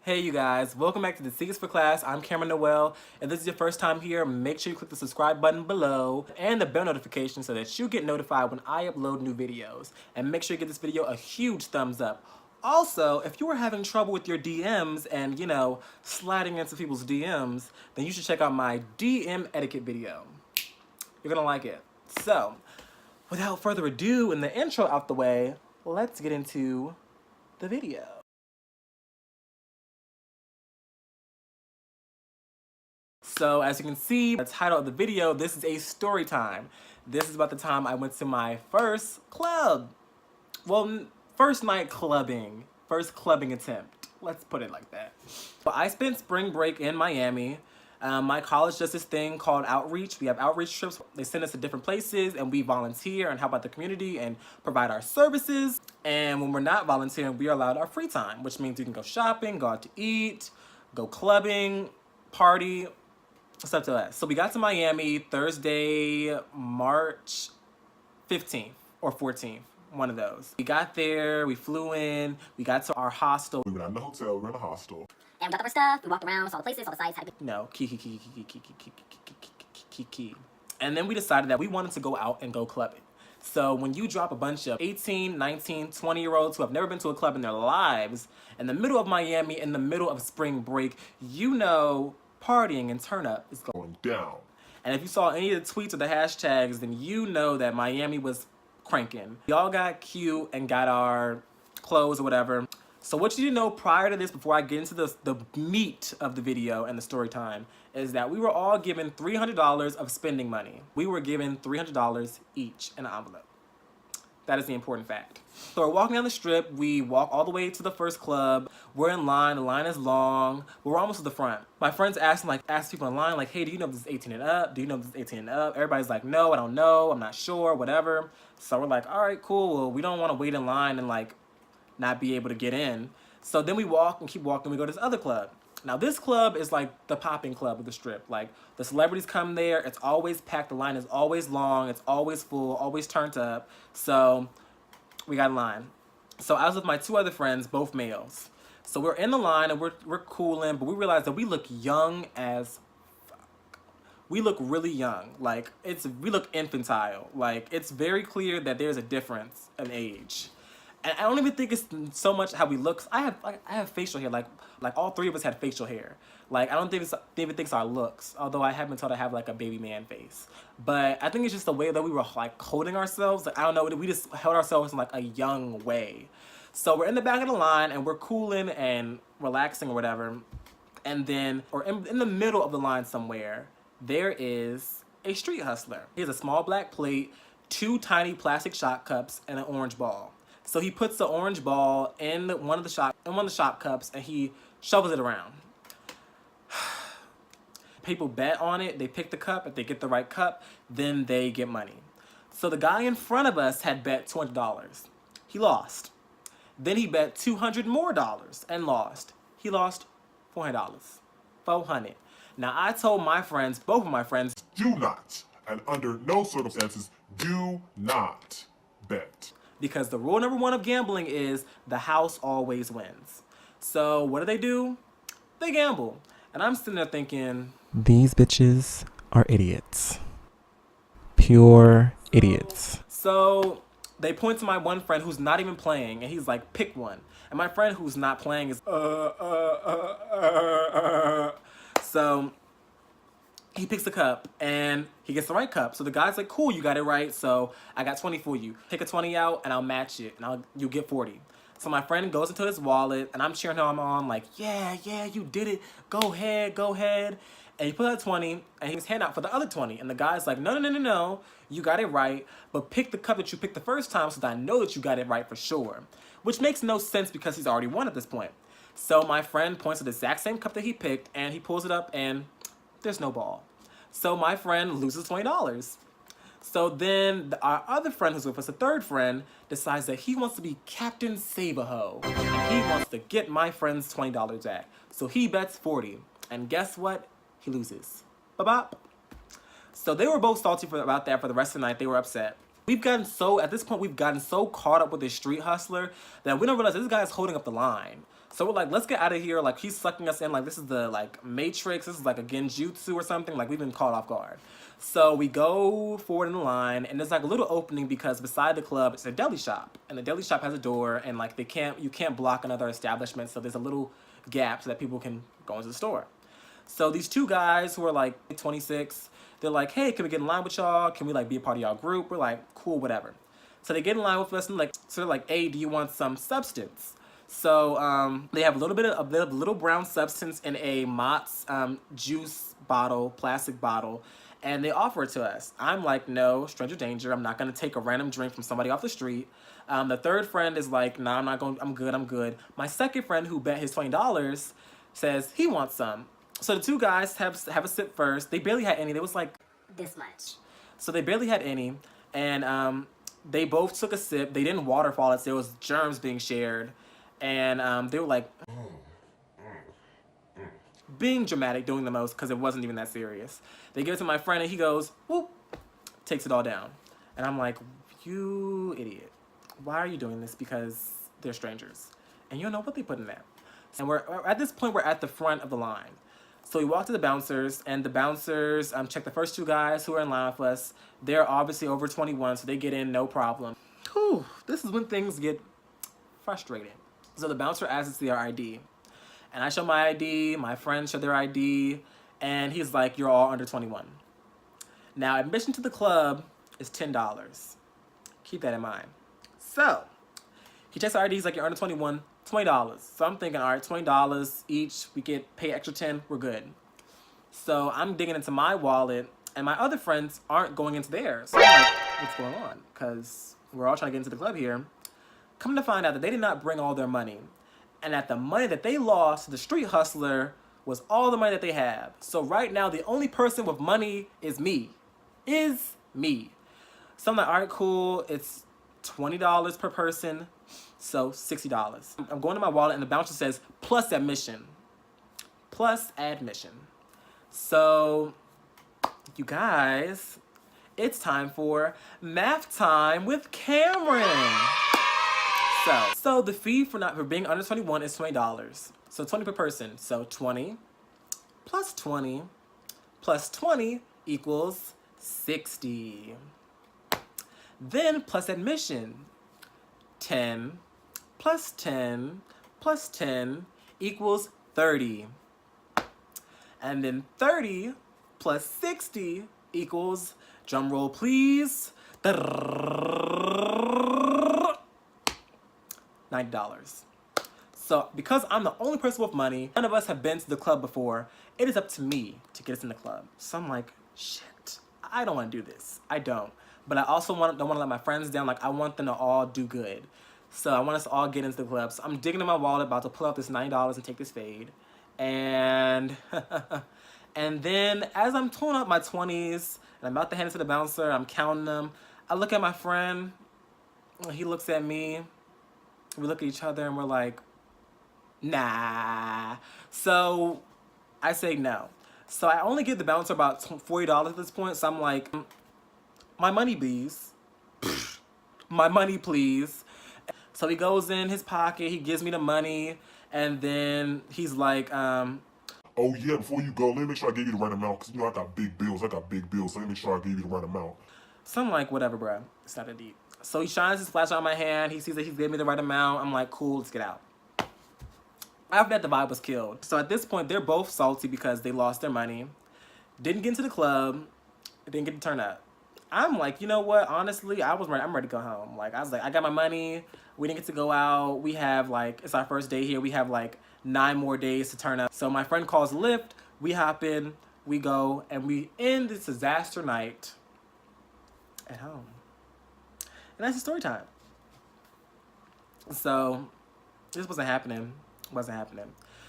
Hey you guys, welcome back to the Secrets for Class. I'm Cameron Noel. If this is your first time here, make sure you click the subscribe button below and the bell notification so that you get notified when I upload new videos. And make sure you give this video a huge thumbs up. Also, if you are having trouble with your DMs and, sliding into people's DMs, then you should check out my DM etiquette video. You're gonna like it. So, without further ado and the intro out the way, let's get into the video. So as you can see, the title of the video, this is a story time. This is about the time I went to my first club. Well, first night clubbing. First clubbing attempt. Let's put it like that. Well, I spent spring break in Miami. My college does this thing called outreach. We have outreach trips. They send us to different places and we volunteer and help out the community and provide our services. And when we're not volunteering, we are allowed our free time, which means we can go shopping, go out to eat, go clubbing, party, stuff to that. So we got to Miami Thursday, March 15th or 14th, one of those. We got there, we flew in, we got to our hostel. We were not in the hotel, we were in the hostel. And we got our stuff, we walked around, saw the places, saw the sights. No, key. And then we decided that we wanted to go out and go clubbing. So when you drop a bunch of 18, 19, 20-year-olds who have never been to a club in their lives, in the middle of Miami, in the middle of spring break, partying and turn up is going down. And if you saw any of the tweets or the hashtags, then you know that Miami was cranking. We all got cute and got our clothes or whatever. So what you need to know prior to this, before I get into the meat of the video and the story time, is that we were all given $300 of spending money. We were given $300 each in an envelope. That is the important fact. So we're walking down the strip. We walk all the way to the first club. We're in line. The line is long. We're almost to the front. My friends ask people in line, like, hey, do you know if this is 18 and up? Do you know if this is 18 and up? Everybody's like, no, I don't know. I'm not sure, whatever. So we're like, all right, cool. Well, we don't want to wait in line and not be able to get in. So then we walk and keep walking. We go to this other club. Now this club is like the popping club of the strip. Like the celebrities come there. It's always packed. The line is always long. It's always full, always turned up. So we got in line. So I was with my two other friends, both males. So we're in the line and we're cooling, but we realize that we look young as fuck. We look really young. We look infantile. It's very clear that there's a difference in age. And I don't even think it's so much how we look. I have facial hair. Like all three of us had facial hair. I don't think even think it's our looks. Although I have been told I have a baby man face. But I think it's just the way that we were holding ourselves. I don't know. We just held ourselves in a young way. So we're in the back of the line and we're cooling and relaxing or whatever. And then, or in the middle of the line somewhere, there is a street hustler. He has a small black plate, 2 tiny plastic shot cups, and an orange ball. So he puts the orange ball in one of the shot cups and he shovels it around. People bet on it. They pick the cup. If they get the right cup, then they get money. So the guy in front of us had bet $200. He lost. Then he bet $200 more and lost. He lost $400. $400. Now I told my friends, both of my friends, do not, and under no circumstances, do not bet. Because the rule number 1 of gambling is the house always wins. So what do? They gamble. And I'm sitting there thinking, these bitches are idiots. Pure idiots. So they point to my one friend who's not even playing and he's like, pick one. And my friend who's not playing is So he picks a cup and he gets the right cup. So the guy's like, cool, you got it right. So I got 20 for you. Pick a 20 out and I'll match it and you'll get 40. So my friend goes into his wallet and I'm cheering him on like, yeah, you did it. Go ahead. And he put out 20 and he's handing out for the other 20. And the guy's like, no. You got it right. But pick the cup that you picked the first time so that I know that you got it right for sure. Which makes no sense because he's already won at this point. So my friend points to the exact same cup that he picked and he pulls it up and there's no ball. So my friend loses $20. So then our other friend who's with us, the third friend, decides that he wants to be Captain Save-A-Ho. And he wants to get my friend's $20 back. So he bets 40. And guess what? He loses. Bop. So they were both salty about that for the rest of the night. They were upset. At this point, we've gotten so caught up with this street hustler that we don't realize this guy is holding up the line. So we're like, let's get out of here. Like, he's sucking us in. Like, this is the, like, Matrix. This is like a genjutsu or something. Like, we've been caught off guard. So we go forward in the line, and there's like a little opening because beside the club, it's a deli shop. And the deli shop has a door, and like you can't block another establishment. So there's a little gap so that people can go into the store. So these two guys who are like 26, they're like, hey, can we get in line with y'all? Can we like be a part of y'all group? We're like, cool, whatever. So they get in line with us and like, so they're like, hey, do you want some substance? So they have a little bit of little brown substance in a Mott's juice bottle, plastic bottle, and they offer it to us. I'm like, no, stranger danger. I'm not gonna take a random drink from somebody off the street. The third friend is like, nah, I'm not going. I'm good. My second friend, who bet his $20, says he wants some. So the two guys have a sip first. They barely had any. There was like This much. so they barely had any, and they both took a sip. They didn't waterfall it. So there was germs being shared, and they were like being dramatic, doing the most because it wasn't even that serious. They give it to my friend, and he goes, whoop, takes it all down, and I'm like, you idiot, why are you doing this? Because they're strangers, and you don't know what they put in there. And we're at this point, we're at the front of the line. So we walk to the bouncers, and the bouncers check the first two guys who are in line with us. They're obviously over 21, so they get in no problem. Whew, this is when things get frustrating. So the bouncer asks us to see our ID. And I show my ID, my friends show their ID, and he's like, you're all under 21. Now, admission to the club is $10. Keep that in mind. So, he checks our ID, he's like, you're under 21, $20. So I'm thinking, all right, $20 each, we pay extra 10, we're good. So I'm digging into my wallet, and my other friends aren't going into theirs. So I'm like, what's going on? Because we're all trying to get into the club here. Come to find out that they did not bring all their money. And that the money that they lost to the street hustler was all the money that they have. So right now, the only person with money is me. So I'm like, all right, cool. It's $20 per person, so $60. I'm going to my wallet, and the bouncer says, plus admission. Plus admission. So, you guys, it's time for math time with Cameron. So the fee for being under 21 is $20. So 20 per person. So 20 plus 20 plus 20 equals 60. Then plus admission. 10 plus 10 plus 10 equals 30. And then 30 plus 60 equals, drum roll please, $90. So because I'm the only person with money, none of us have been to the club before, it is up to me to get us in the club. So I'm like, shit, I don't want to do this. I don't. But I also don't want to let my friends down. Like, I want them to all do good. So I want us to all get into the club. So I'm digging in my wallet, about to pull out this $90 and take this fade. And and then as I'm pulling out my 20s, and I'm about to hand it to the bouncer, I'm counting them, I look at my friend, he looks at me, we look at each other, and we're like, nah. So I say no. So I only give the bouncer about $40 at this point, so I'm like, my money, please. My money, please. So he goes in his pocket, he gives me the money, and then he's like, Oh yeah, before you go, let me make sure I give you the right amount, because you know I got big bills, so let me make sure I give you the right amount. so I'm like, whatever, bruh. It's not that deep. So he shines his flashlight on my hand, he sees that he's gave me the right amount, I'm like, cool, let's get out. After that, the vibe was killed. So at this point, they're both salty because they lost their money, didn't get into the club, didn't get to turn up. I'm like, you know what? Honestly, I'm ready to go home. Like, I was like, I got my money. We didn't get to go out. We have like, it's our first day here. We have like 9 more days to turn up. So my friend calls Lyft. We hop in, we go, and we end this disaster night at home. And that's the story time. So this wasn't happening.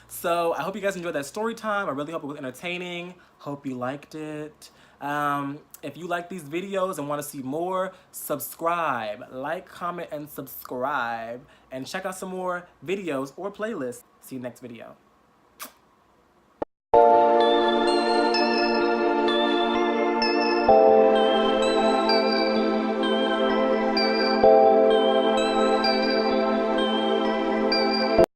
So I hope you guys enjoyed that story time. I really hope it was entertaining. Hope you liked it. If you like these videos and want to see more, subscribe, like, comment, and subscribe, and check out some more videos or playlists. See you next video.